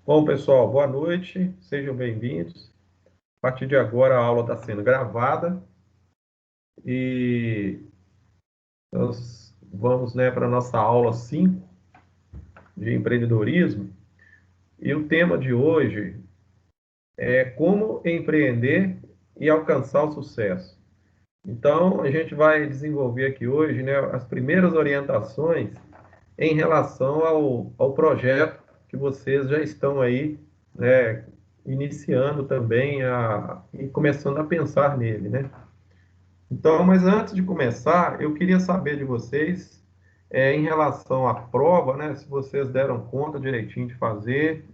Bom, pessoal, boa noite, sejam bem-vindos. A partir de agora, a aula está sendo gravada e nós vamos, para a nossa aula 5 de empreendedorismo. E o tema de hoje é como empreender e alcançar o sucesso. Então, a gente vai desenvolver aqui hoje, as primeiras orientações em relação ao projeto que vocês já estão aí, iniciando também e começando a pensar nele, né? Então, mas antes de começar, eu queria saber de vocês, em relação à prova, né? Se vocês deram conta direitinho de fazer,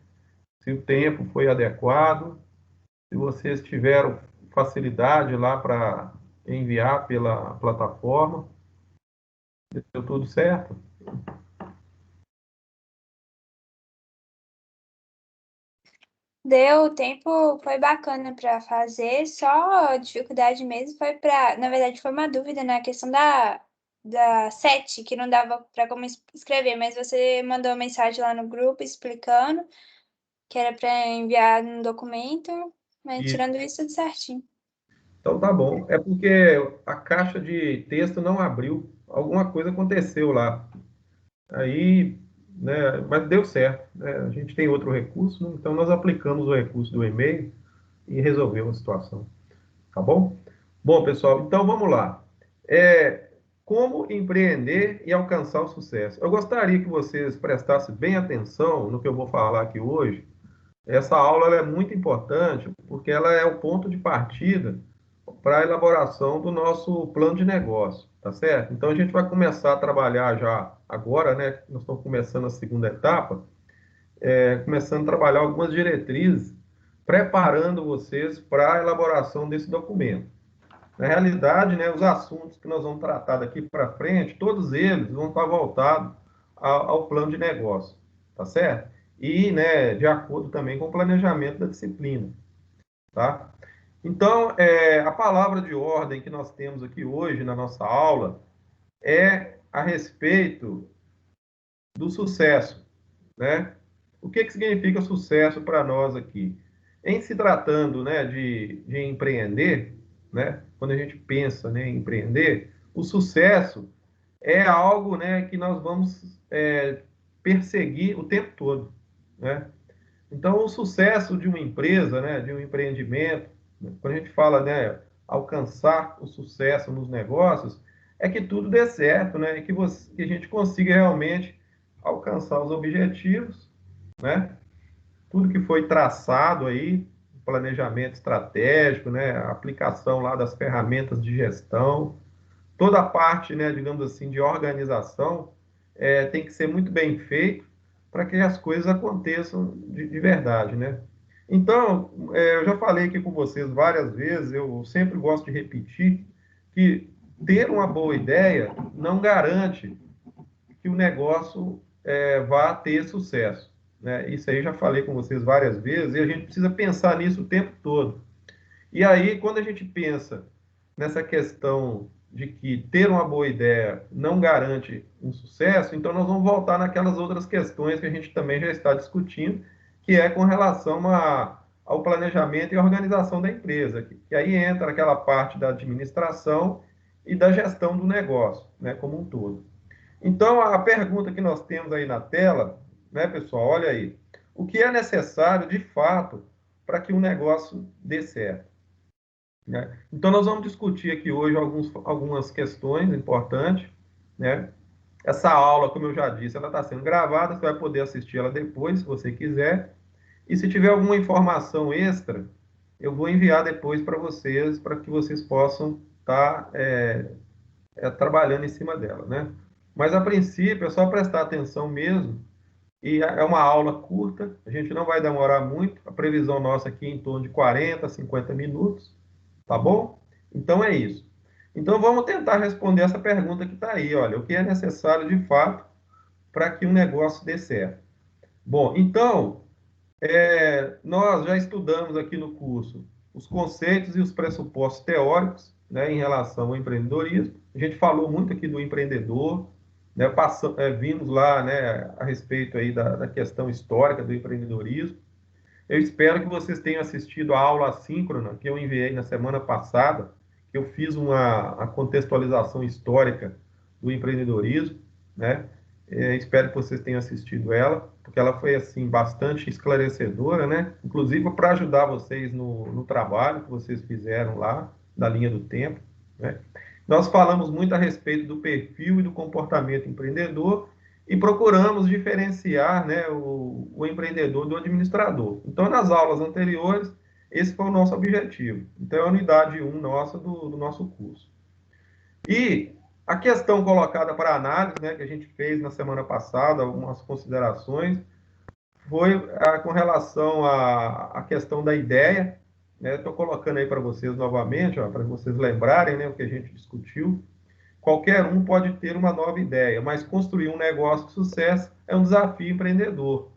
se o tempo foi adequado, se vocês tiveram facilidade lá para enviar pela plataforma, deu tudo certo? Deu, o tempo foi bacana para fazer, só a dificuldade mesmo foi na verdade foi uma dúvida na questão da sete, que não dava para como escrever, mas você mandou uma mensagem lá no grupo explicando que era para enviar no documento, mas E, tirando isso tudo certinho. então tá bom. É porque a caixa de texto não abriu, alguma coisa aconteceu lá. Aí, mas deu certo, né? A gente tem outro recurso, né? Então nós aplicamos o recurso do e-mail e resolvemos a situação, tá bom? Bom, pessoal, então vamos lá. Como empreender e alcançar o sucesso? Eu gostaria que vocês prestassem bem atenção no que eu vou falar aqui hoje. Essa aula ela é muito importante porque ela é o ponto de partida para a elaboração do nosso plano de negócio, tá certo? Então a gente vai começar a trabalhar já agora, né? Nós estamos começando a segunda etapa, começando a trabalhar algumas diretrizes, preparando vocês para a elaboração desse documento. Na realidade, os assuntos que nós vamos tratar daqui para frente, todos eles vão estar voltados ao plano de negócio, tá certo? E, de acordo também com o planejamento da disciplina, tá? Então, a palavra de ordem que nós temos aqui hoje na nossa aula é a respeito do sucesso, né? O que significa sucesso para nós aqui? Em se tratando, de empreender, né? Quando a gente pensa, em empreender, o sucesso é algo, que nós vamos perseguir o tempo todo, né? Então, o sucesso de uma empresa, de um empreendimento, quando a gente fala, alcançar o sucesso nos negócios, é que tudo dê certo, e que a gente consiga realmente alcançar os objetivos, né? Tudo que foi traçado aí, planejamento estratégico, a aplicação lá das ferramentas de gestão, toda a parte, digamos assim, de organização, tem que ser muito bem feito para que as coisas aconteçam de verdade, né? Então, eu já falei aqui com vocês várias vezes, eu sempre gosto de repetir que ter uma boa ideia não garante que o negócio vá ter sucesso, né? Isso aí eu já falei com vocês várias vezes e a gente precisa pensar nisso o tempo todo. E aí, quando a gente pensa nessa questão de que ter uma boa ideia não garante um sucesso, então nós vamos voltar naquelas outras questões que a gente também já está discutindo, que é com relação ao planejamento e organização da empresa, que aí entra aquela parte da administração e da gestão do negócio, né, como um todo. Então, a pergunta que nós temos aí na tela, né, pessoal, olha aí, o que é necessário de fato para que um negócio dê certo? Né? Então, nós vamos discutir aqui hoje algumas questões importantes, né? Essa aula, como eu já disse, ela está sendo gravada, você vai poder assistir ela depois, se você quiser. E se tiver alguma informação extra, eu vou enviar depois para que vocês possam estar trabalhando em cima dela, né? Mas, a princípio, é só prestar atenção mesmo. E é uma aula curta, a gente não vai demorar muito. A previsão nossa aqui é em torno de 40, 50 minutos. Tá bom? Então é isso. Então vamos tentar responder essa pergunta que está aí, olha, o que é necessário de fato para que um negócio dê certo? Bom, então, nós já estudamos aqui no curso os conceitos e os pressupostos teóricos, em relação ao empreendedorismo. A gente falou muito aqui do empreendedor, vimos lá, a respeito aí da questão histórica do empreendedorismo. Eu espero que vocês tenham assistido a aula assíncrona que eu enviei na semana passada, que eu fiz a contextualização histórica do empreendedorismo, né? Espero que vocês tenham assistido ela, porque ela foi, assim, bastante esclarecedora, né? Inclusive para ajudar vocês no trabalho que vocês fizeram lá, da linha do tempo, né? Nós falamos muito a respeito do perfil e do comportamento empreendedor e procuramos diferenciar, né, o empreendedor do administrador. Então, nas aulas anteriores, esse foi o nosso objetivo. Então, é a unidade 1 nossa do nosso curso. E a questão colocada para análise, né, que a gente fez na semana passada, algumas considerações, foi com relação à questão da ideia. Estou colocando aí para vocês novamente, para vocês lembrarem, né, o que a gente discutiu. Qualquer um pode ter uma nova ideia, mas construir um negócio de sucesso é um desafio empreendedor.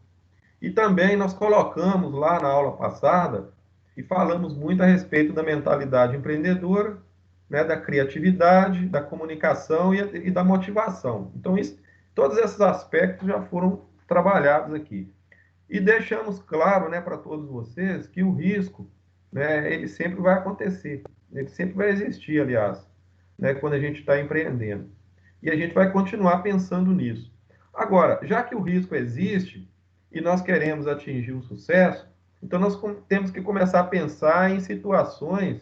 E também nós colocamos lá na aula passada e falamos muito a respeito da mentalidade empreendedora, né, da criatividade, da comunicação e da motivação. Então, todos esses aspectos já foram trabalhados aqui. E deixamos claro, né, para todos vocês que o risco, né, ele sempre vai acontecer, ele sempre vai existir, aliás, né, quando a gente está empreendendo. E a gente vai continuar pensando nisso. Agora, já que o risco existe e nós queremos atingir o sucesso, então nós temos que começar a pensar em situações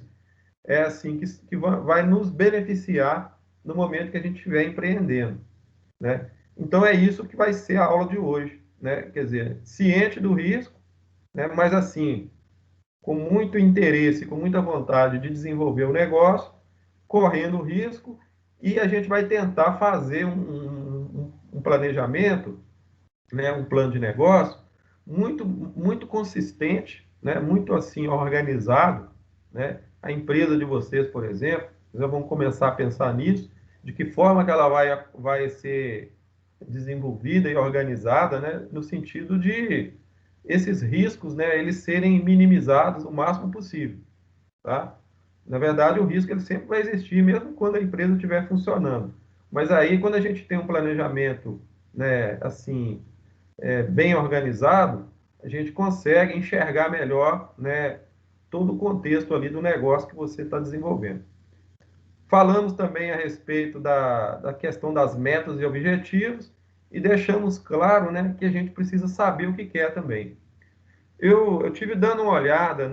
assim que vai nos beneficiar no momento que a gente estiver empreendendo, né? Então é isso que vai ser a aula de hoje, né? Quer dizer, ciente do risco, né? Mas assim, com muito interesse, com muita vontade de desenvolver o negócio, correndo risco, e a gente vai tentar fazer um planejamento, né? Um plano de negócio muito consistente, né? Muito assim organizado, né? A empresa de vocês, por exemplo, já vão começar a pensar nisso, de que forma que ela vai ser desenvolvida e organizada, né, no sentido de esses riscos, né, eles serem minimizados o máximo possível, tá? Na verdade, o risco ele sempre vai existir, mesmo quando a empresa estiver funcionando. Mas aí, quando a gente tem um planejamento, né, assim, bem organizado, a gente consegue enxergar melhor, né, todo o contexto ali do negócio que você está desenvolvendo. Falamos também a respeito da questão das metas e objetivos e deixamos claro, né, que a gente precisa saber o que quer também. Eu tive dando uma olhada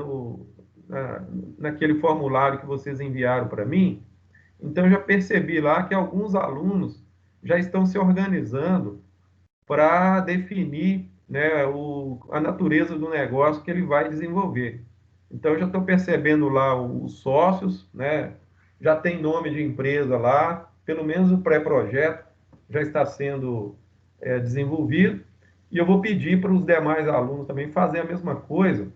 naquele formulário que vocês enviaram para mim, então já percebi lá que alguns alunos já estão se organizando para definir, né, a natureza do negócio que ele vai desenvolver. Então, eu já estou percebendo lá os sócios, né, já tem nome de empresa lá, pelo menos o pré-projeto já está sendo desenvolvido, e eu vou pedir para os demais alunos também fazer a mesma coisa,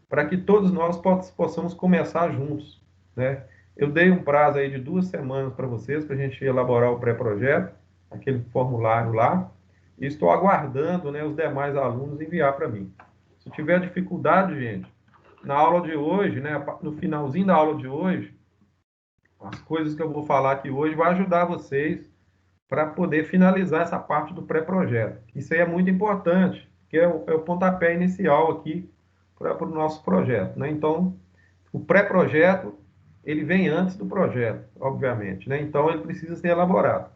para que todos nós possamos começar juntos, né? Eu dei um prazo aí de 2 semanas para vocês, para a gente elaborar o pré-projeto, aquele formulário lá, e estou aguardando, né, os demais alunos enviar para mim. Se tiver dificuldade, gente, na aula de hoje, né, no finalzinho da aula de hoje, as coisas que eu vou falar aqui hoje vai ajudar vocês para poder finalizar essa parte do pré-projeto. Isso aí é muito importante, porque é o pontapé inicial aqui para o nosso projeto, né? Então, o pré-projeto, ele vem antes do projeto, obviamente, né? Então, ele precisa ser elaborado,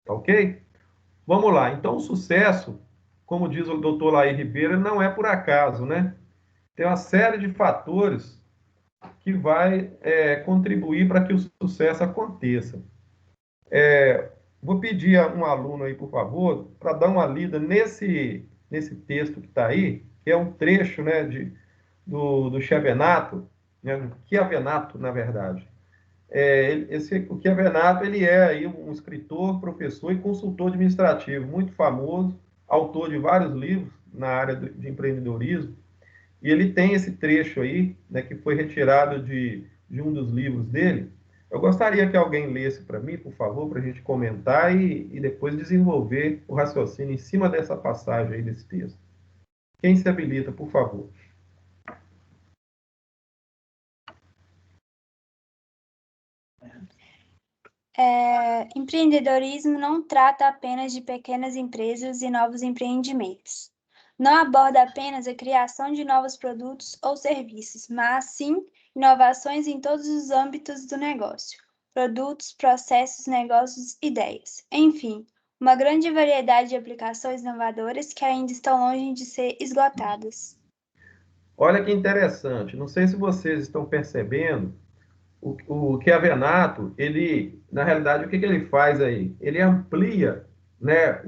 tá ok? Vamos lá. Então, o sucesso, como diz o doutor Laí Ribeiro, não é por acaso, né? Tem uma série de fatores que vai contribuir para que o sucesso aconteça. Vou pedir a um aluno aí, por favor, para dar uma lida nesse texto que está aí, que é um trecho, né, do Chiavenato, né, do Chiavenato, na verdade. O Chiavenato, ele é aí um escritor, professor e consultor administrativo muito famoso, autor de vários livros na área de empreendedorismo, e ele tem esse trecho aí, né, que foi retirado de um dos livros dele. Eu gostaria que alguém lesse para mim, por favor, para a gente comentar e depois desenvolver o raciocínio em cima dessa passagem aí desse texto. Quem se habilita, por favor? Empreendedorismo não trata apenas de pequenas empresas e novos empreendimentos, Não aborda apenas a criação de novos produtos ou serviços, mas sim inovações em todos os âmbitos do negócio: produtos, processos, negócios, ideias. Enfim, uma grande variedade de aplicações inovadoras que ainda estão longe de ser esgotadas. Olha que interessante, não sei se vocês estão percebendo o que a Venato, ele, na realidade, o que ele faz aí? Ele amplia, né,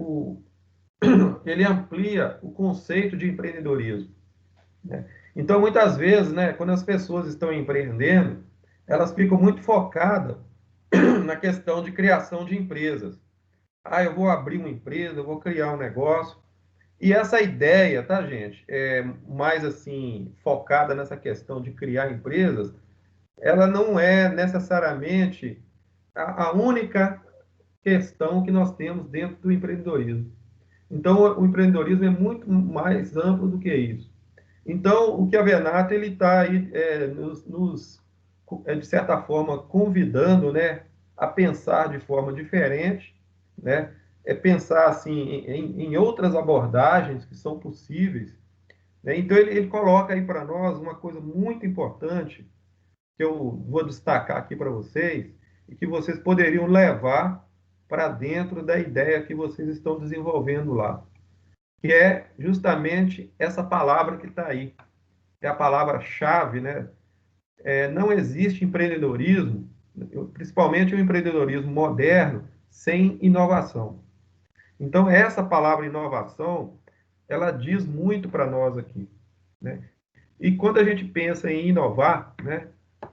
ele amplia o conceito de empreendedorismo, né? Então, muitas vezes, né, quando as pessoas estão empreendendo, elas ficam muito focadas na questão de criação de empresas. Ah, eu vou abrir uma empresa, eu vou criar um negócio. E essa ideia, tá, gente, é mais assim, focada nessa questão de criar empresas, ela não é necessariamente a única questão que nós temos dentro do empreendedorismo. Então, o empreendedorismo é muito mais amplo do que isso. Então, o que a Venata ele está aí de certa forma, convidando, né, a pensar de forma diferente, né, pensar assim em outras abordagens que são possíveis, né? Então, ele coloca aí para nós uma coisa muito importante que eu vou destacar aqui para vocês e que vocês poderiam levar para dentro da ideia que vocês estão desenvolvendo lá, que é justamente essa palavra que está aí, que é a palavra-chave, né? Não existe empreendedorismo, principalmente o empreendedorismo moderno, sem inovação. Então, essa palavra inovação, ela diz muito para nós aqui, né? E quando a gente pensa em inovar, né,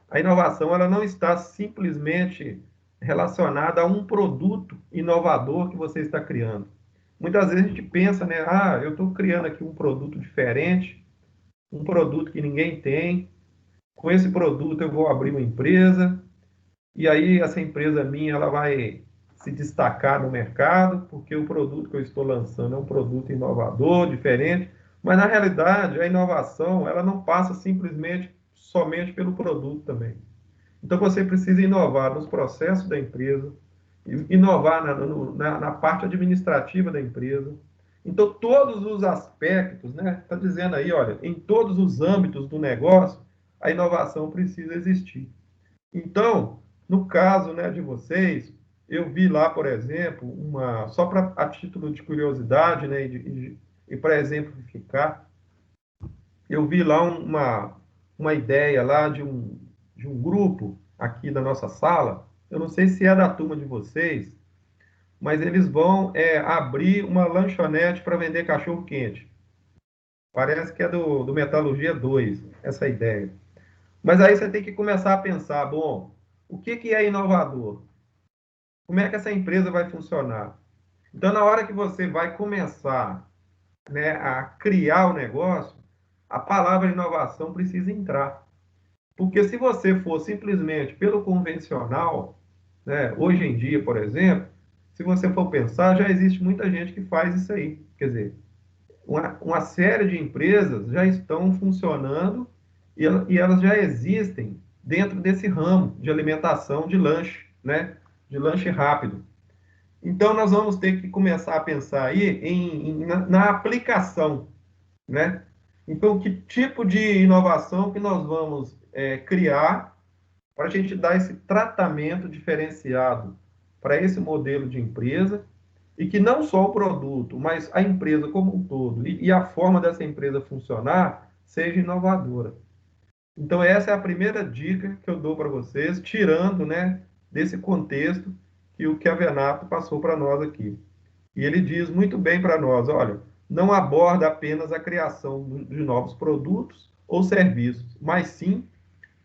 a inovação ela não está simplesmente relacionada a um produto inovador que você está criando. Muitas vezes a gente pensa, né, eu estou criando aqui um produto diferente, um produto que ninguém tem, com esse produto eu vou abrir uma empresa, e aí essa empresa minha ela vai se destacar no mercado, porque o produto que eu estou lançando é um produto inovador, diferente, mas na realidade a inovação ela não passa simplesmente somente pelo produto também. Então você precisa inovar nos processos da empresa, inovar na parte administrativa da empresa. Então todos os aspectos, né? Está dizendo aí, olha, em todos os âmbitos do negócio, a inovação precisa existir. Então, no caso, né, de vocês, eu vi lá, por exemplo, só para a título de curiosidade, né, e para exemplificar, eu vi lá uma ideia lá de um grupo aqui da nossa sala, eu não sei se é da turma de vocês, mas eles vão abrir uma lanchonete para vender cachorro-quente. Parece que é do Metalurgia 2 essa ideia. Mas aí você tem que começar a pensar, bom, o que é inovador? Como é que essa empresa vai funcionar? Então, na hora que você vai começar, né, a criar o negócio, a palavra inovação precisa entrar. Porque se você for simplesmente pelo convencional, né, hoje em dia, por exemplo, se você for pensar, já existe muita gente que faz isso aí. Quer dizer, uma série de empresas já estão funcionando e elas já existem dentro desse ramo de alimentação de lanche, né? De lanche rápido. Então, nós vamos ter que começar a pensar aí na aplicação, né? Então, que tipo de inovação que nós vamos criar para a gente dar esse tratamento diferenciado para esse modelo de empresa e que não só o produto, mas a empresa como um todo e a forma dessa empresa funcionar seja inovadora. Então, essa é a primeira dica que eu dou para vocês, tirando, né, desse contexto que o que a Venato passou para nós aqui. E ele diz muito bem para nós, olha, não aborda apenas a criação de novos produtos ou serviços, mas sim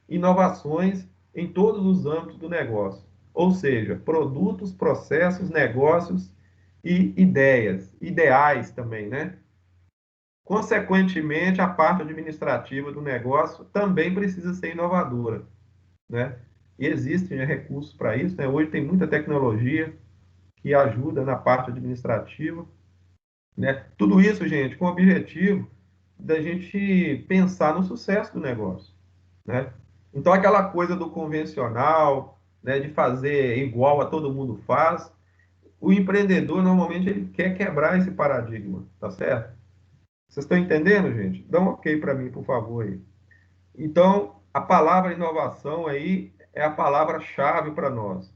inovações em todos os âmbitos do negócio. Ou seja, produtos, processos, negócios e ideias, ideais também, né? Consequentemente, a parte administrativa do negócio também precisa ser inovadora, né? E existem, né, recursos para isso, né? Hoje tem muita tecnologia que ajuda na parte administrativa, né? Tudo isso, gente, com o objetivo da gente pensar no sucesso do negócio, né? Então, aquela coisa do convencional, né, de fazer igual a todo mundo faz, o empreendedor normalmente ele quer quebrar esse paradigma, tá certo? Vocês estão entendendo, gente? Dá um ok para mim, por favor, aí. Então, a palavra inovação aí é a palavra-chave para nós.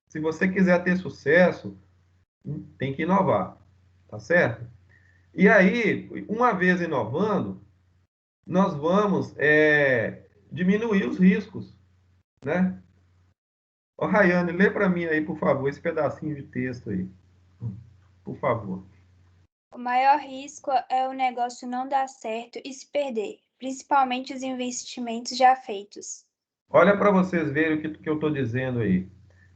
Se você quiser ter sucesso, tem que inovar, tá certo? E aí, uma vez inovando, nós vamos diminuir os riscos, né? Ô, Rayane, lê para mim aí, por favor, esse pedacinho de texto aí, por favor. O maior risco é o negócio não dar certo e se perder, principalmente os investimentos já feitos. Olha para vocês verem o que eu estou dizendo aí.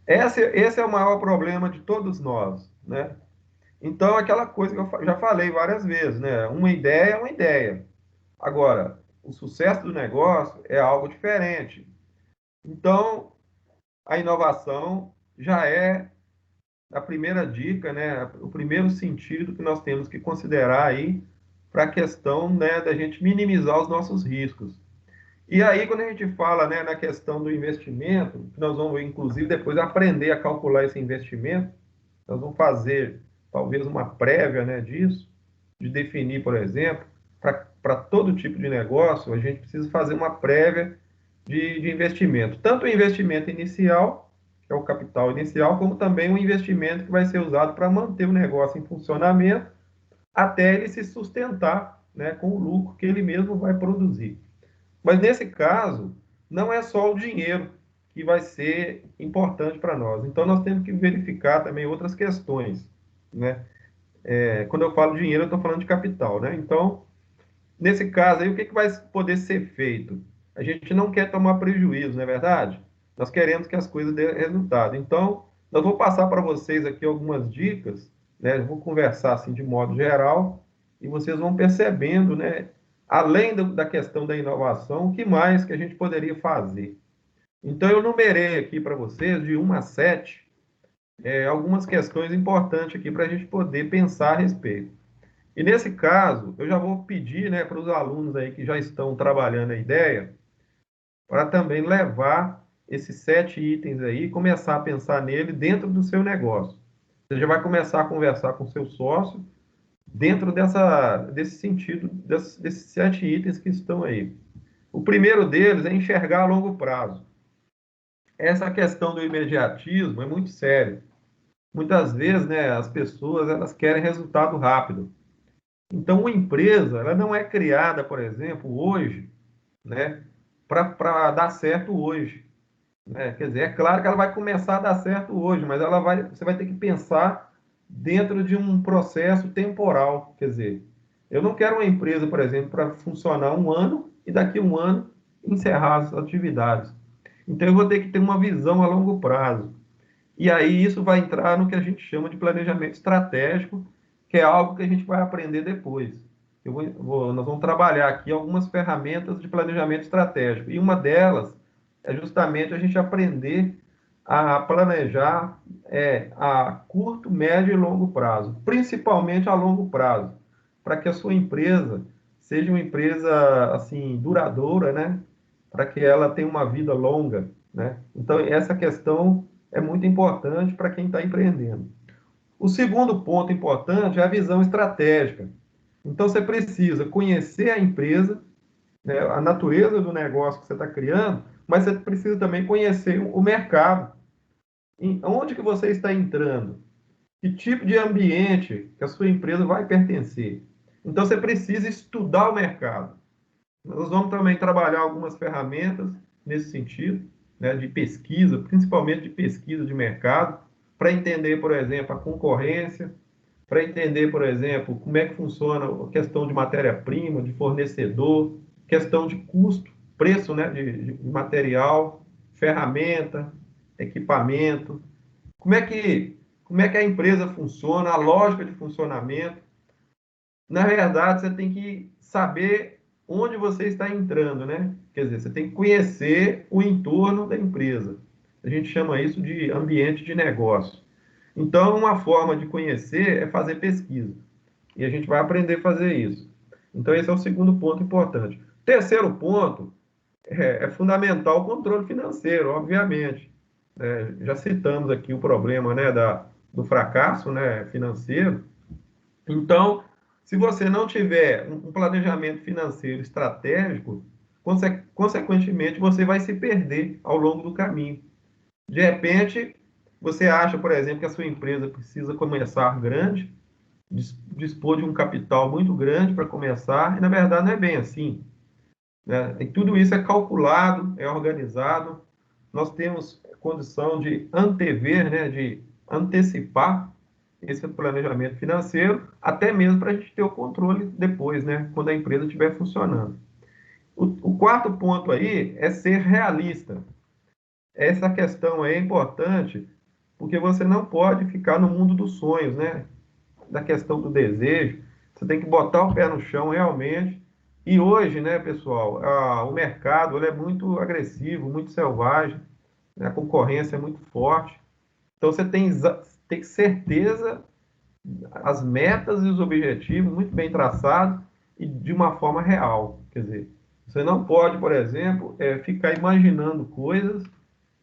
Esse é o maior problema de todos nós, né? Então, aquela coisa que eu já falei várias vezes, né? Uma ideia é uma ideia. Agora, o sucesso do negócio é algo diferente. Então, a inovação já é a primeira dica, né? O primeiro sentido que nós temos que considerar aí para a questão, né, da gente minimizar os nossos riscos. E aí, quando a gente fala, né, na questão do investimento, nós vamos, inclusive, depois aprender a calcular esse investimento, nós vamos fazer talvez uma prévia, né, disso, de definir, por exemplo, para todo tipo de negócio, a gente precisa fazer uma prévia de investimento. Tanto o investimento inicial, que é o capital inicial, como também o investimento que vai ser usado para manter o negócio em funcionamento até ele se sustentar, né, com o lucro que ele mesmo vai produzir. Mas nesse caso, não é só o dinheiro que vai ser importante para nós. Então, nós temos que verificar também outras questões, né? Quando eu falo dinheiro, eu estou falando de capital, né? Então, nesse caso aí, o que, que vai poder ser feito? A gente não quer tomar prejuízo, não é verdade? Nós queremos que as coisas dêem resultado. Então, nós vou passar para vocês aqui algumas dicas, né? Eu vou conversar assim de modo geral e vocês vão percebendo, né? Além da questão da inovação, o que mais que a gente poderia fazer? Então, eu numerei aqui para vocês, de 1 a 7, algumas questões importantes aqui para a gente poder pensar a respeito. E nesse caso, eu já vou pedir, né, para os alunos aí que já estão trabalhando a ideia, para também levar esses 7 itens aí e começar a pensar nele dentro do seu negócio. Você já vai começar a conversar com o seu sócio dentro desse sentido, desses 7 itens que estão aí. O primeiro deles é enxergar a longo prazo. Essa questão do imediatismo é muito séria. Muitas vezes, né, as pessoas elas querem resultado rápido. Então, uma empresa, ela não é criada, por exemplo, hoje, né, para dar certo hoje, né? Quer dizer, é claro que ela vai começar a dar certo hoje, mas você vai ter que pensar dentro de um processo temporal. Quer dizer, eu não quero uma empresa, por exemplo, para funcionar um ano e daqui a um ano encerrar as atividades. Então, eu vou ter que ter uma visão a longo prazo. E aí isso vai entrar no que a gente chama de planejamento estratégico, que é algo que a gente vai aprender depois. Nós vamos trabalhar aqui algumas ferramentas de planejamento estratégico. E uma delas é justamente a gente aprender a planejar a curto, médio e longo prazo, principalmente a longo prazo, para que a sua empresa seja uma empresa assim duradoura, né? Para que ela tenha uma vida longa, né? Então essa questão é muito importante para quem está empreendendo. O segundo ponto importante é a visão estratégica. Então, você precisa conhecer a empresa, né, a natureza do negócio que você está criando, mas você precisa também conhecer o mercado. Onde que você está entrando? Que tipo de ambiente que a sua empresa vai pertencer? Então, você precisa estudar o mercado. Nós vamos também trabalhar algumas ferramentas nesse sentido, né, de pesquisa, principalmente de pesquisa de mercado, para entender, por exemplo, a concorrência, para entender, por exemplo, como é que funciona a questão de matéria-prima, de fornecedor, questão de custo, preço, né, de material, ferramenta, equipamento, como é que a empresa funciona, a lógica de funcionamento. Na verdade, você tem que saber onde você está entrando, né? Quer dizer, você tem que conhecer o entorno da empresa. A gente chama isso de ambiente de negócio. Então, uma forma de conhecer é fazer pesquisa. E a gente vai aprender a fazer isso. Então, esse é o segundo ponto importante. Terceiro ponto é fundamental o controle financeiro, obviamente. Já citamos aqui o problema, né, do fracasso, né, financeiro. Então, Se você não tiver um planejamento financeiro estratégico, consequentemente, você vai se perder ao longo do caminho. De repente, você acha, por exemplo, que a sua empresa precisa começar grande, dispor de um capital muito grande para começar, e na verdade não é bem assim, né? E tudo isso é calculado, é organizado. Nós temos condição de antever, né, de antecipar esse planejamento financeiro, até mesmo para a gente ter o controle depois, né, quando a empresa estiver funcionando. O quarto ponto aí é ser realista. Essa questão aí é importante, porque você não pode ficar no mundo dos sonhos, né? Da questão do desejo. Você tem que botar o pé no chão realmente. E hoje, né, pessoal, o mercado ele é muito agressivo, muito selvagem, né? A concorrência é muito forte. Então você tem certeza, as metas e os objetivos muito bem traçados e de uma forma real. Quer dizer, você não pode, por exemplo, ficar imaginando coisas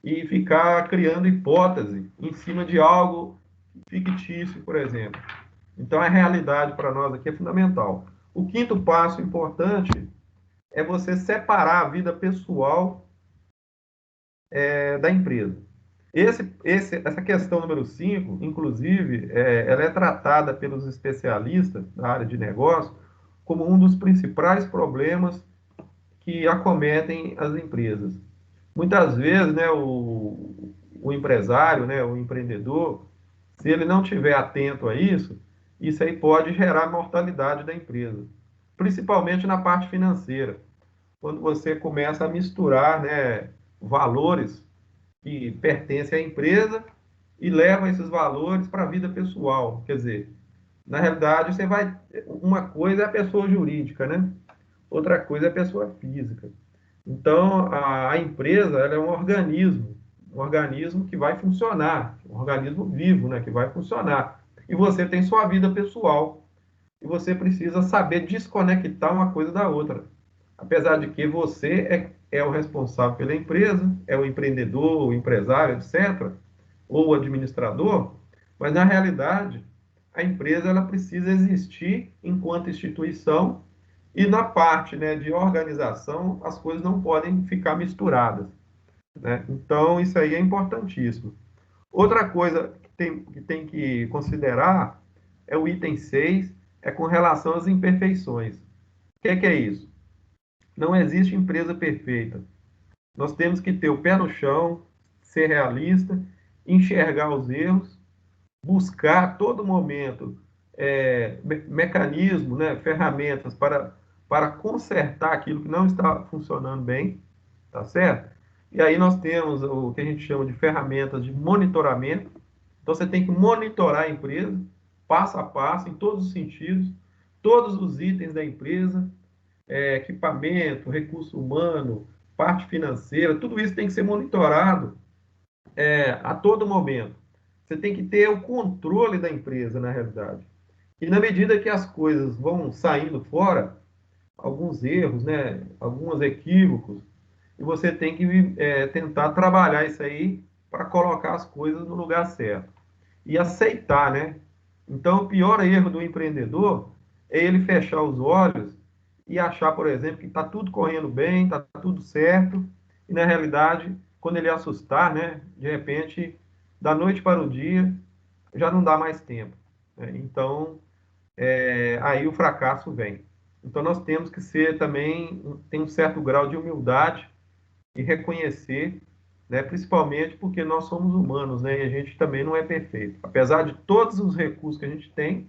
e ficar criando hipótese em cima de algo fictício, por exemplo. Então, a realidade para nós aqui é fundamental. O quinto passo importante é você separar a vida pessoal da empresa. Essa questão número 5, inclusive, ela é tratada pelos especialistas da área de negócio como um dos principais problemas que acometem as empresas. Muitas vezes, né, o empresário, né, o empreendedor, se ele não estiver atento a isso aí pode gerar mortalidade da empresa, principalmente na parte financeira, quando você começa a misturar, né, valores que pertencem à empresa e leva esses valores para a vida pessoal. Quer dizer, na realidade, uma coisa é a pessoa jurídica, né? Outra coisa é a pessoa física. Então, a empresa ela é um organismo que vai funcionar, um organismo vivo, né, que vai funcionar. E você tem sua vida pessoal, e você precisa saber desconectar uma coisa da outra. Apesar de que você é o responsável pela empresa, é o empreendedor, o empresário, etc., ou o administrador, mas na realidade, a empresa ela precisa existir enquanto instituição e na parte, né, de organização, as coisas não podem ficar misturadas, né? Então, isso aí é importantíssimo. Outra coisa que tem que considerar é o item 6, é com relação às imperfeições. O que é isso? Não existe empresa perfeita. Nós temos que ter o pé no chão, ser realista, enxergar os erros, buscar a todo momento mecanismos, né, ferramentas para consertar aquilo que não está funcionando bem, tá certo? E aí nós temos o que a gente chama de ferramentas de monitoramento. Então você tem que monitorar a empresa, passo a passo, em todos os sentidos, todos os itens da empresa, equipamento, recurso humano, parte financeira, tudo isso tem que ser monitorado a todo momento. Você tem que ter o controle da empresa, na realidade. E na medida que as coisas vão saindo fora, alguns erros, né, alguns equívocos, e você tem que tentar trabalhar isso aí para colocar as coisas no lugar certo. E aceitar, né? Então, o pior erro do empreendedor é ele fechar os olhos e achar, por exemplo, que está tudo correndo bem, está tudo certo, e na realidade, quando ele assustar, né, de repente, da noite para o dia, já não dá mais tempo, né? Então, aí o fracasso vem. Então, nós temos que ser também, tem um certo grau de humildade e reconhecer, né, principalmente porque nós somos humanos, né, e a gente também não é perfeito. Apesar de todos os recursos que a gente tem,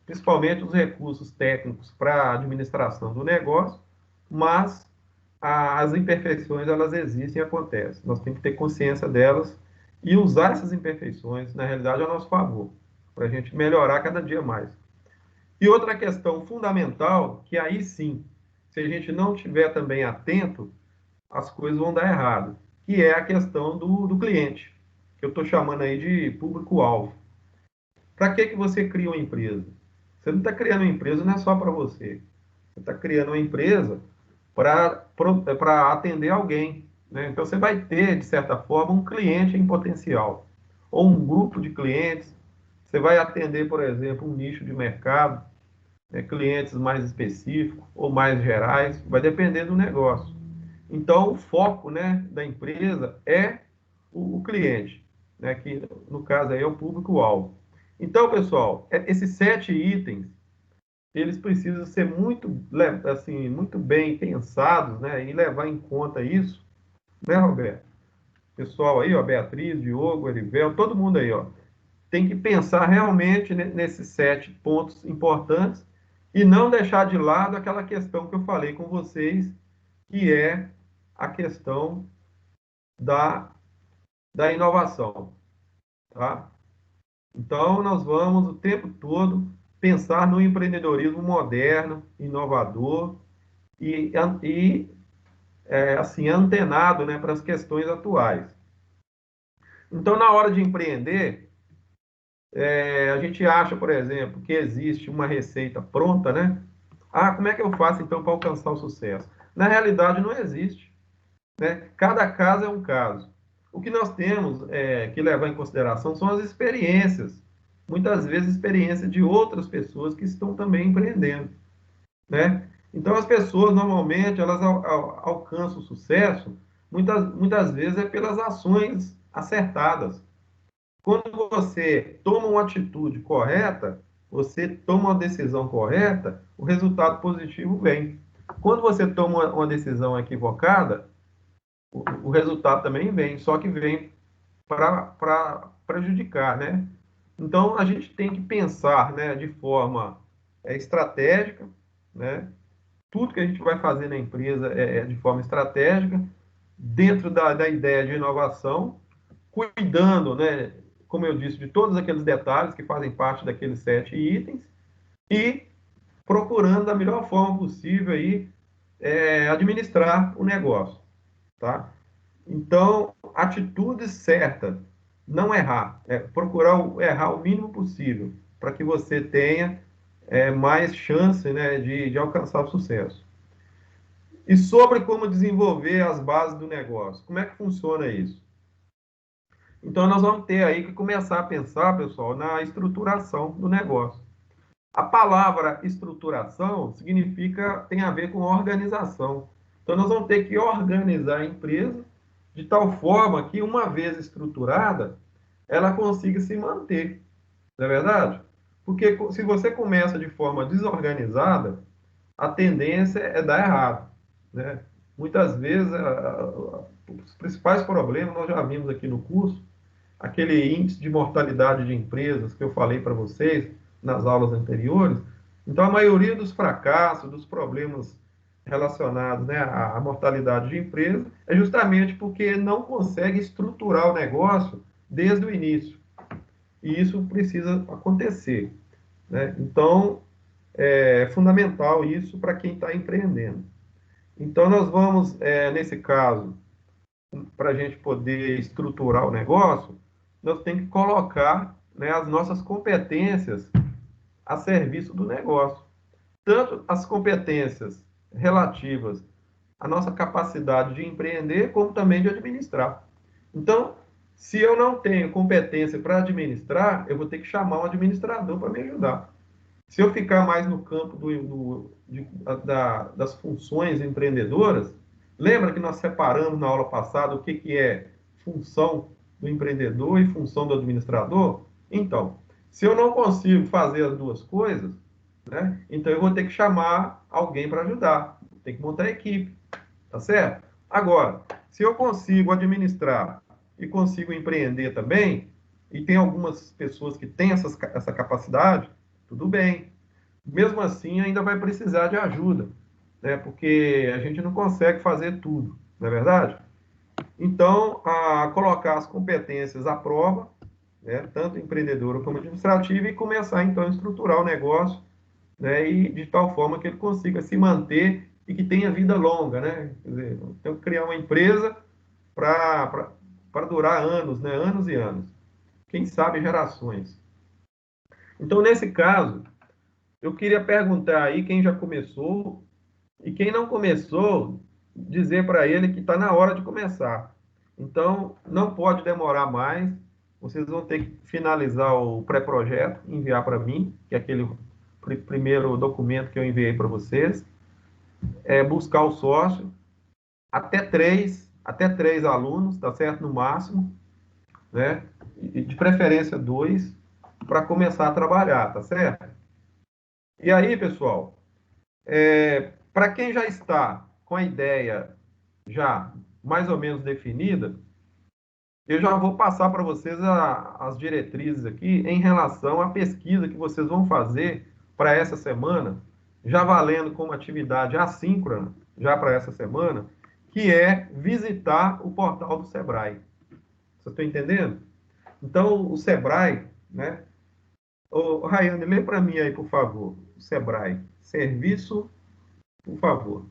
principalmente os recursos técnicos para a administração do negócio, mas as imperfeições elas existem e acontecem. Nós temos que ter consciência delas e usar essas imperfeições, na realidade, a nosso favor, para a gente melhorar cada dia mais. E outra questão fundamental, que aí sim, se a gente não estiver também atento, as coisas vão dar errado, que é a questão do cliente, que eu estou chamando aí de público-alvo. Para que você cria uma empresa? Você não está criando uma empresa não é só para você. Você está criando uma empresa para atender alguém, né? Então você vai ter, de certa forma, um cliente em potencial, ou um grupo de clientes. Você vai atender, por exemplo, um nicho de mercado. clientes mais específicos ou mais gerais, vai depender do negócio. Então, o foco, né, da empresa é o cliente, né, que no caso aí é o público-alvo. Então, pessoal, esses 7 itens, eles precisam ser muito, assim, muito bem pensados, né, e levar em conta isso, né, Roberto? Pessoal aí, ó, Beatriz, Diogo, Erivel, todo mundo aí, ó, tem que pensar realmente nesses 7 pontos importantes e não deixar de lado aquela questão que eu falei com vocês, que é a questão da, da inovação, tá? Então, nós vamos o tempo todo pensar no empreendedorismo moderno, inovador e assim, antenado, né, para as questões atuais. Então, na hora de empreender, a gente acha, por exemplo, que existe uma receita pronta, né? Ah, como é que eu faço então para alcançar o sucesso? Na realidade, não existe, né? Cada caso é um caso. O que nós temos que levar em consideração são as experiências, muitas vezes experiências de outras pessoas que estão também empreendendo, né? Então, as pessoas normalmente elas alcançam o sucesso, muitas vezes é pelas ações acertadas. Quando você toma uma atitude correta, você toma uma decisão correta, o resultado positivo vem. Quando você toma uma decisão equivocada, o resultado também vem, só que vem para prejudicar, né? Então, a gente tem que pensar, né, de forma estratégica, né? Tudo que a gente vai fazer na empresa é de forma estratégica, dentro da ideia de inovação, cuidando, né, como eu disse, de todos aqueles detalhes que fazem parte daqueles 7 itens e procurando da melhor forma possível aí, administrar o negócio, tá? Então, atitude certa, não errar, procurar errar o mínimo possível para que você tenha mais chance, né, de alcançar o sucesso. E sobre como desenvolver as bases do negócio, como é que funciona isso? Então, nós vamos ter aí que começar a pensar, pessoal, na estruturação do negócio. A palavra estruturação tem a ver com organização. Então, nós vamos ter que organizar a empresa de tal forma que, uma vez estruturada, ela consiga se manter. Não é verdade? Porque se você começa de forma desorganizada, a tendência é dar errado, né? Muitas vezes, os principais problemas nós já vimos aqui no curso, aquele índice de mortalidade de empresas que eu falei para vocês nas aulas anteriores. Então, a maioria dos fracassos, dos problemas relacionados, né, à mortalidade de empresa é justamente porque não consegue estruturar o negócio desde o início. E isso precisa acontecer, né? Então, é fundamental isso para quem está empreendendo. Então, nós vamos, nesse caso, para a gente poder estruturar o negócio, nós temos que colocar, né, as nossas competências a serviço do negócio. Tanto as competências relativas à nossa capacidade de empreender, como também de administrar. Então, se eu não tenho competência para administrar, eu vou ter que chamar um administrador para me ajudar. Se eu ficar mais no campo das funções empreendedoras, lembra que nós separamos na aula passada o que é função do empreendedor e função do administrador? Então, se eu não consigo fazer as duas coisas, né, então eu vou ter que chamar alguém para ajudar. Tem que montar a equipe, tá certo? Agora, se eu consigo administrar e consigo empreender também, e tem algumas pessoas que têm essa capacidade, tudo bem. Mesmo assim, ainda vai precisar de ajuda, né? Porque a gente não consegue fazer tudo, não é verdade? Então, colocar as competências à prova, né, tanto empreendedora como administrativa, e começar então a estruturar o negócio, né, e de tal forma que ele consiga se manter e que tenha vida longa, né? Quer dizer, tem que criar uma empresa para durar anos, né? Anos e anos. Quem sabe gerações. Então, nesse caso, eu queria perguntar aí quem já começou e quem não começou, dizer para ele que está na hora de começar. Então, não pode demorar mais. Vocês vão ter que finalizar o pré-projeto, enviar para mim, que é aquele primeiro documento que eu enviei para vocês, é buscar o sócio, até três alunos, tá certo? No máximo, né? E de preferência dois, para começar a trabalhar, tá certo? E aí, pessoal, para quem já está com a ideia já mais ou menos definida, eu já vou passar para vocês as diretrizes aqui em relação à pesquisa que vocês vão fazer para essa semana, já valendo como atividade assíncrona, já para essa semana, que é visitar o portal do Sebrae. Vocês estão entendendo? Então, o Sebrae, né? Ô, Rayane, lê para mim aí, por favor. O Sebrae. Serviço, por favor.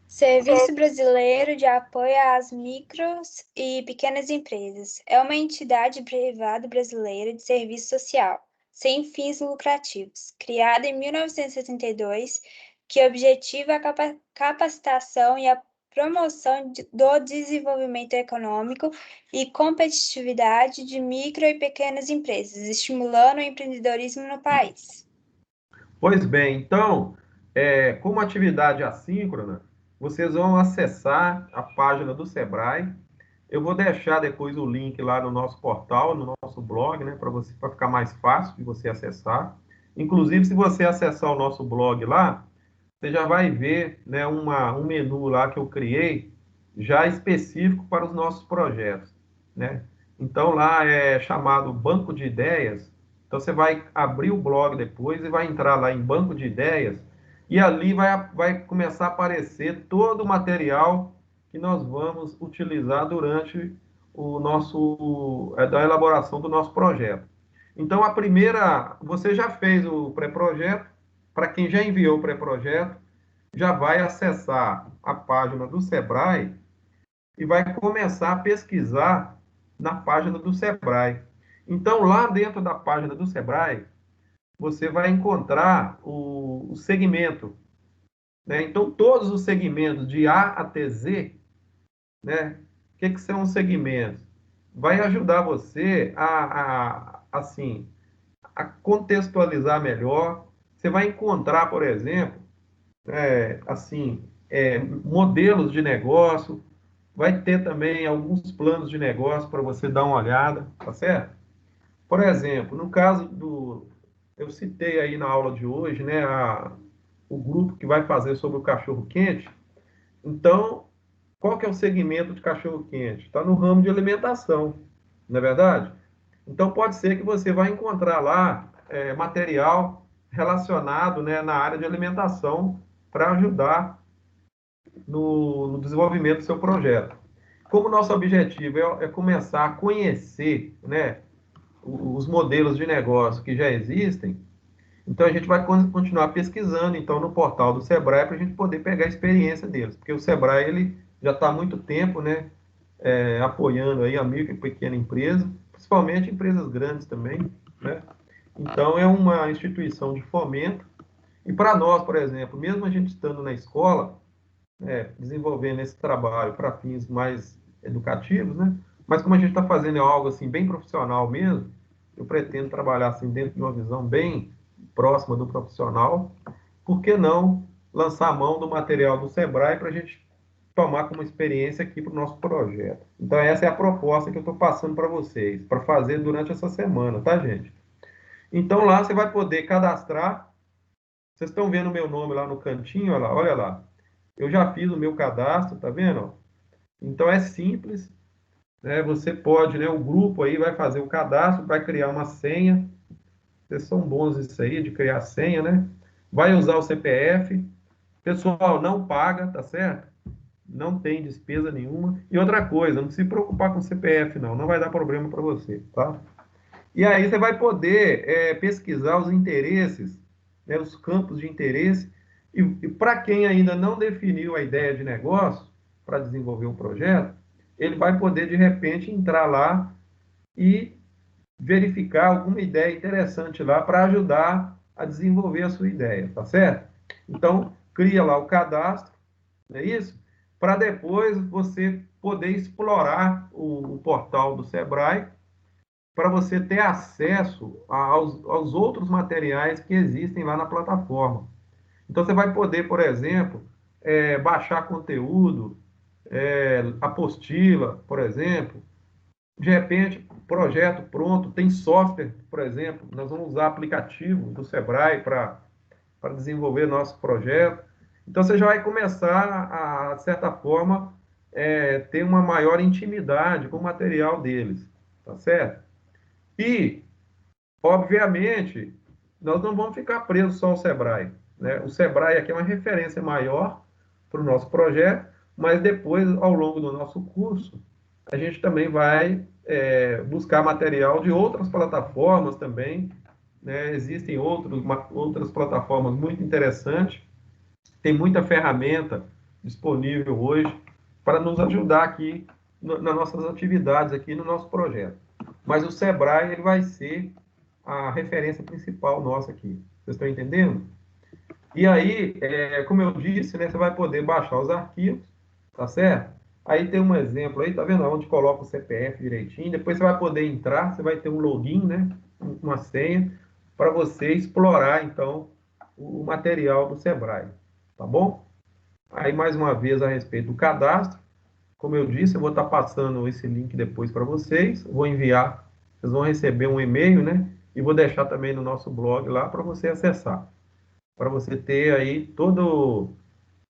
Serviço Brasileiro de Apoio às Micros e Pequenas Empresas é uma entidade privada brasileira de serviço social, sem fins lucrativos, criada em 1962, que objetiva a capacitação e a promoção do desenvolvimento econômico e competitividade de micro e pequenas empresas, estimulando o empreendedorismo no país. Pois bem, então, como atividade assíncrona, vocês vão acessar a página do Sebrae. Eu vou deixar depois o link lá no nosso portal, no nosso blog, né, para ficar mais fácil de você acessar. Inclusive, se você acessar o nosso blog lá, você já vai ver, né, um menu lá que eu criei, já específico para os nossos projetos, né? Então, lá é chamado Banco de Ideias. Então, você vai abrir o blog depois e vai entrar lá em Banco de Ideias, e ali vai começar a aparecer todo o material que nós vamos utilizar durante da elaboração do nosso projeto. Então, você já fez o pré-projeto. Para quem já enviou o pré-projeto, já vai acessar a página do Sebrae e vai começar a pesquisar na página do Sebrae. Então, lá dentro da página do Sebrae, você vai encontrar o segmento, né? Então, todos os segmentos de A até Z, né? O que são os segmentos? Vai ajudar você assim, a contextualizar melhor. Você vai encontrar, por exemplo, assim, modelos de negócio, vai ter também alguns planos de negócio para você dar uma olhada, tá certo? Por exemplo, no caso eu citei aí na aula de hoje, né, o grupo que vai fazer sobre o cachorro-quente. Então, qual que é o segmento de cachorro-quente? Está no ramo de alimentação, não é verdade? Então, pode ser que você vai encontrar lá material relacionado, né, na área de alimentação para ajudar no desenvolvimento do seu projeto. Como nosso objetivo é começar a conhecer, né, os modelos de negócio que já existem, então a gente vai continuar pesquisando então no portal do Sebrae para a gente poder pegar a experiência deles, porque o Sebrae ele já está há muito tempo, né, apoiando aí a micro e pequena empresa, principalmente empresas grandes também, né? Então é uma instituição de fomento. E para nós, por exemplo, mesmo a gente estando na escola, desenvolvendo esse trabalho para fins mais educativos, né? Mas como a gente está fazendo algo assim bem profissional mesmo, eu pretendo trabalhar assim dentro de uma visão bem próxima do profissional. Por que não lançar a mão do material do Sebrae para a gente tomar como experiência aqui para o nosso projeto? Então essa é a proposta que eu estou passando para vocês, para fazer durante essa semana, tá, gente? Então lá você vai poder cadastrar. Vocês estão vendo o meu nome lá no cantinho, olha lá, olha lá. Eu já fiz o meu cadastro, tá vendo? Então é simples, né? Você pode, né? O grupo aí vai fazer o cadastro, vai criar uma senha. Vocês são bons isso aí de criar senha, né? Vai usar o CPF. Pessoal, não paga, tá certo? Não tem despesa nenhuma. E outra coisa, não se preocupar com o CPF, não. Não vai dar problema para você, tá? E aí você vai poder pesquisar os interesses, né, os campos de interesse. E para quem ainda não definiu a ideia de negócio para desenvolver um projeto, ele vai poder, de repente, entrar lá e verificar alguma ideia interessante lá para ajudar a desenvolver a sua ideia, tá certo? Então, cria lá o cadastro, não é isso? Para depois você poder explorar o portal do Sebrae para você ter acesso aos outros materiais que existem lá na plataforma. Então, você vai poder, por exemplo, baixar conteúdo, apostila, por exemplo. De repente, projeto pronto, tem software, por exemplo, nós vamos usar aplicativo do Sebrae para desenvolver nosso projeto. Então, você já vai começar a, de certa forma, ter uma maior intimidade com o material deles, tá certo? E, obviamente, nós não vamos ficar presos só ao Sebrae, né? O Sebrae aqui é uma referência maior para o nosso projeto, mas depois, ao longo do nosso curso, a gente também vai buscar material de outras plataformas também, né? Existem outras plataformas muito interessantes, tem muita ferramenta disponível hoje para nos ajudar aqui nas nossas atividades, aqui no nosso projeto. Mas o Sebrae ele vai ser a referência principal nossa aqui. Vocês estão entendendo? E aí, como eu disse, né, você vai poder baixar os arquivos, tá certo? Aí tem um exemplo aí, tá vendo? Onde coloca o CPF direitinho. Depois você vai poder entrar, você vai ter um login, né? Uma senha, para você explorar, então, o material do Sebrae. Tá bom? Aí, mais uma vez, a respeito do cadastro. Como eu disse, eu vou estar passando esse link depois para vocês. Vou enviar, vocês vão receber um e-mail, né? E vou deixar também no nosso blog lá para você acessar. Para você ter aí todo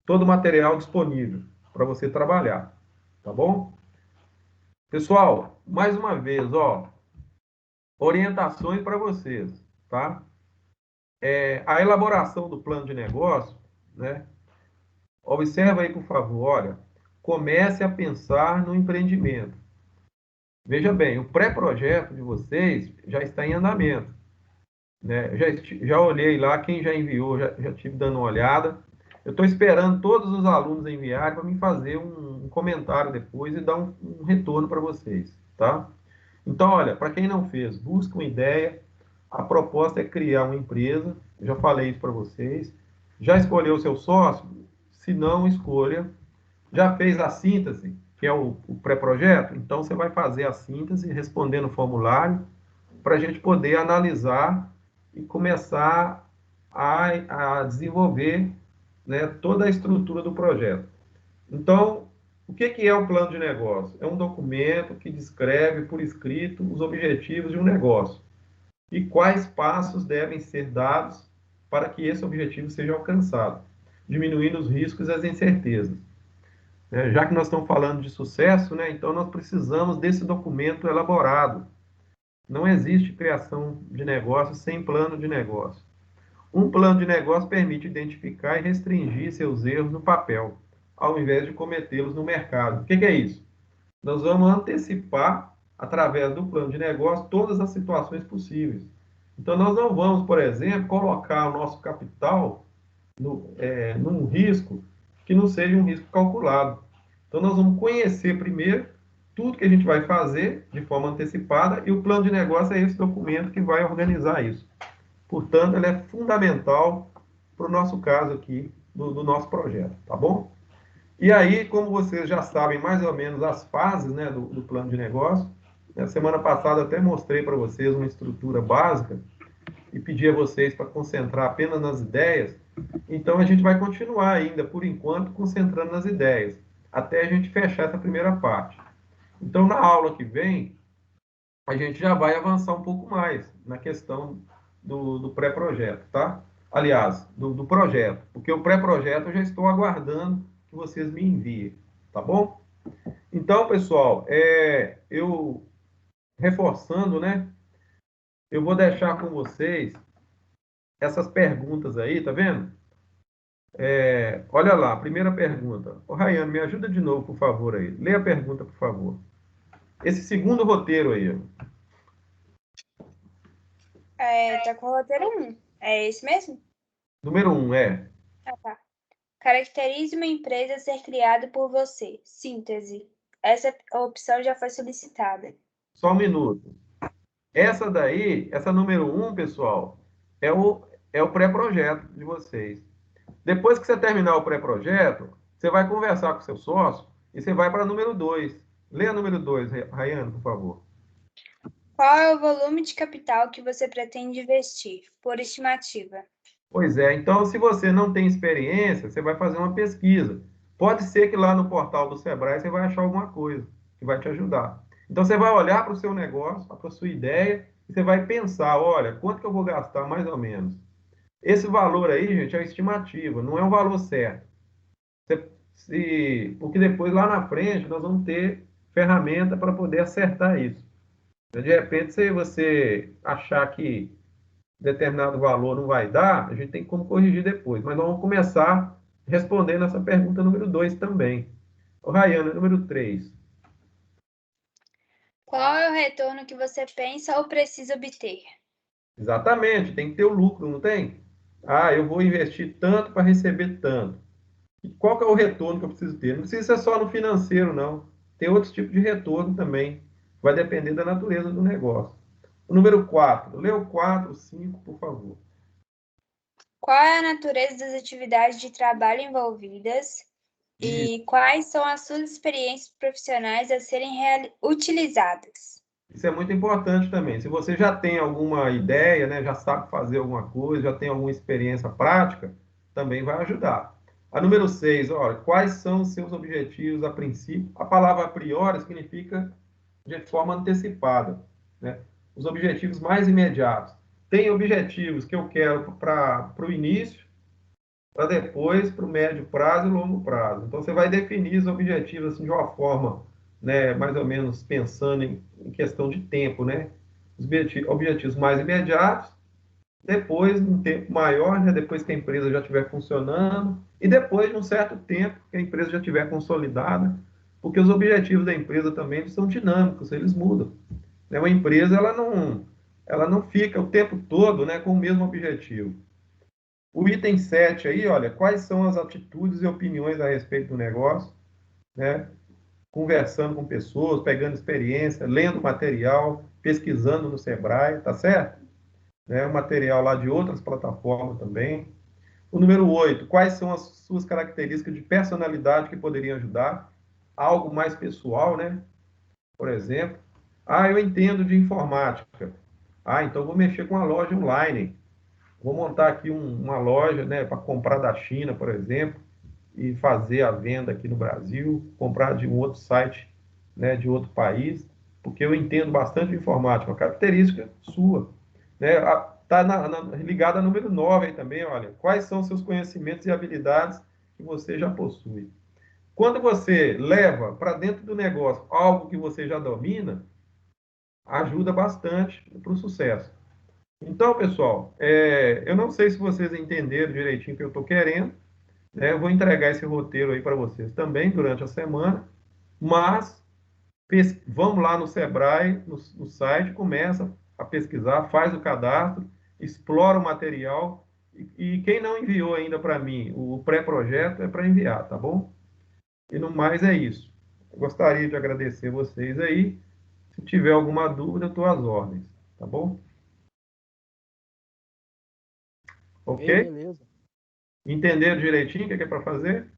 o material disponível para você trabalhar. Tá bom? Pessoal, mais uma vez, ó, orientações para vocês, tá? A elaboração do plano de negócio, né? Observa aí, por favor, olha, comece a pensar no empreendimento. Veja bem, o pré-projeto de vocês já está em andamento, né? Já olhei lá, quem já enviou, já tive dando uma olhada. Eu estou esperando todos os alunos enviarem para me fazer um comentário depois e dar um retorno para vocês, tá? Então, olha, para quem não fez, busca uma ideia. A proposta é criar uma empresa. Eu já falei isso para vocês. Já escolheu o seu sócio? Se não, escolha. Já fez a síntese, que é o pré-projeto? Então, você vai fazer a síntese respondendo o formulário para a gente poder analisar e começar a desenvolver, né, toda a estrutura do projeto. Então, o que é um plano de negócio? É um documento que descreve por escrito os objetivos de um negócio e quais passos devem ser dados para que esse objetivo seja alcançado, diminuindo os riscos e as incertezas. Já que nós estamos falando de sucesso, né, então nós precisamos desse documento elaborado. Não existe criação de negócio sem plano de negócio. Um plano de negócio permite identificar e restringir seus erros no papel, ao invés de cometê-los no mercado. O que é isso? Nós vamos antecipar, através do plano de negócio, todas as situações possíveis. Então, nós não vamos, por exemplo, colocar o nosso capital num risco que não seja um risco calculado. Então, nós vamos conhecer primeiro tudo que a gente vai fazer de forma antecipada e o plano de negócio é esse documento que vai organizar isso. Portanto, ele é fundamental para o nosso caso aqui, do nosso projeto, tá bom? E aí, como vocês já sabem mais ou menos as fases, né, do plano de negócio, na semana passada eu até mostrei para vocês uma estrutura básica e pedi a vocês para concentrar apenas nas ideias. Então, a gente vai continuar ainda, por enquanto, concentrando nas ideias, até a gente fechar essa primeira parte. Então, na aula que vem, a gente já vai avançar um pouco mais na questão do pré-projeto, tá? Aliás, do projeto, porque o pré-projeto eu já estou aguardando que vocês me enviem, tá bom? Então, pessoal, eu reforçando, né? Eu vou deixar com vocês essas perguntas aí, tá vendo? Olha lá, primeira pergunta. Ô, Rayane, me ajuda de novo, por favor, aí. Lê a pergunta, por favor. Esse segundo roteiro aí, ó. Tá com o roteiro 1. É esse mesmo? Número 1, Ah, tá. Caracterize uma empresa a ser criada por você. Síntese. Essa opção já foi solicitada. só um minuto. Essa daí, essa número 1, pessoal, é o pré-projeto de vocês. Depois que você terminar o pré-projeto, você vai conversar com seu sócio e você vai para número 2. Lê a número 2, Rayane, por favor. Qual é o volume de capital que você pretende investir, por estimativa? Pois é, então se você não tem experiência, você vai fazer uma pesquisa. Pode ser que lá no portal do Sebrae você vai achar alguma coisa que vai te ajudar. Então você vai olhar para o seu negócio, para a sua ideia, e você vai pensar, olha, quanto que eu vou gastar mais ou menos? Esse valor aí, gente, é uma estimativa, não é um valor certo. Porque depois lá na frente nós vamos ter ferramenta para poder acertar isso. De repente, se você achar que determinado valor não vai dar, a gente tem como corrigir depois. Mas nós vamos começar respondendo essa pergunta número 2 também. O Rayana, número 3. Qual é o retorno que você pensa ou precisa obter? Exatamente, tem que ter o lucro, não tem? Ah, eu vou investir tanto para receber tanto. E qual que é o retorno que eu preciso ter? Não precisa ser só no financeiro, não. Tem outros tipos de retorno também. Vai depender da natureza do negócio. O número 4. Lê o 4, 5, por favor. Qual é a natureza das atividades de trabalho envolvidas E e quais são as suas experiências profissionais a serem utilizadas? isso é muito importante também. Se você já tem alguma ideia, né, já sabe fazer alguma coisa, já tem alguma experiência prática, também vai ajudar. A número 6, olha, quais são os seus objetivos a princípio? A palavra a priori significa de forma antecipada, né? Os objetivos mais imediatos. Tem objetivos que eu quero para o início, para depois, para o médio prazo e longo prazo. Então, você vai definir os objetivos assim, de uma forma, né, mais ou menos pensando em questão de tempo, né? Os objetivos mais imediatos, depois, num tempo maior, né, depois que a empresa já estiver funcionando, e depois de um certo tempo que a empresa já estiver consolidada, porque os objetivos da empresa também são dinâmicos, eles mudam. Né? Uma empresa ela não fica o tempo todo, né, com o mesmo objetivo. O item 7 aí, olha, quais são as atitudes e opiniões a respeito do negócio, né? Conversando com pessoas, pegando experiência, lendo material, pesquisando no Sebrae, tá certo? Né? Material lá de outras plataformas também. O número 8, quais são as suas características de personalidade que poderiam ajudar? Algo mais pessoal, né? Por exemplo, ah, eu entendo de informática. Ah, então vou mexer com a loja online. Vou montar aqui uma loja, né, para comprar da China, por exemplo, e fazer a venda aqui no Brasil, comprar de um outro site, né, de outro país, porque eu entendo bastante de informática, uma característica sua. Né? Está ligada a número 9 aí também, olha. Quais são seus conhecimentos e habilidades que você já possui? Quando você leva para dentro do negócio algo que você já domina, ajuda bastante para o sucesso. Então, pessoal, eu não sei se vocês entenderam direitinho o que eu estou querendo, né? Eu vou entregar esse roteiro aí para vocês também durante a semana, mas vamos lá no Sebrae, no site, começa a pesquisar, faz o cadastro, explora o material e quem não enviou ainda para mim o pré-projeto é para enviar, tá bom? E no mais é isso. Eu gostaria de agradecer vocês aí. Se tiver alguma dúvida, eu estou às ordens, tá bom? Ok? Ok, beleza. Entenderam direitinho o que é para fazer?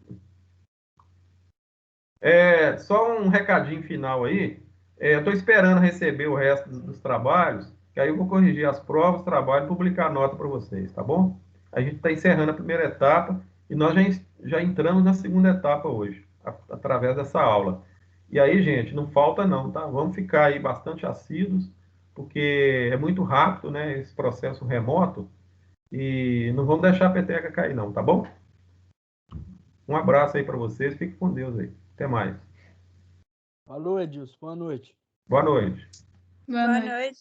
Só um recadinho final aí. Eu estou esperando receber o resto dos trabalhos, que aí eu vou corrigir as provas, trabalho e publicar a nota para vocês, tá bom? A gente está encerrando a primeira etapa e nós já entramos na segunda etapa hoje, através dessa aula. E aí, gente, não falta não, tá? Vamos ficar aí bastante assíduos, porque é muito rápido, né, esse processo remoto, e não vamos deixar a peteca cair não, tá bom? Um abraço aí para vocês, fique com Deus aí. Até mais. Falou, Edilson. Boa noite. Boa noite. Boa noite.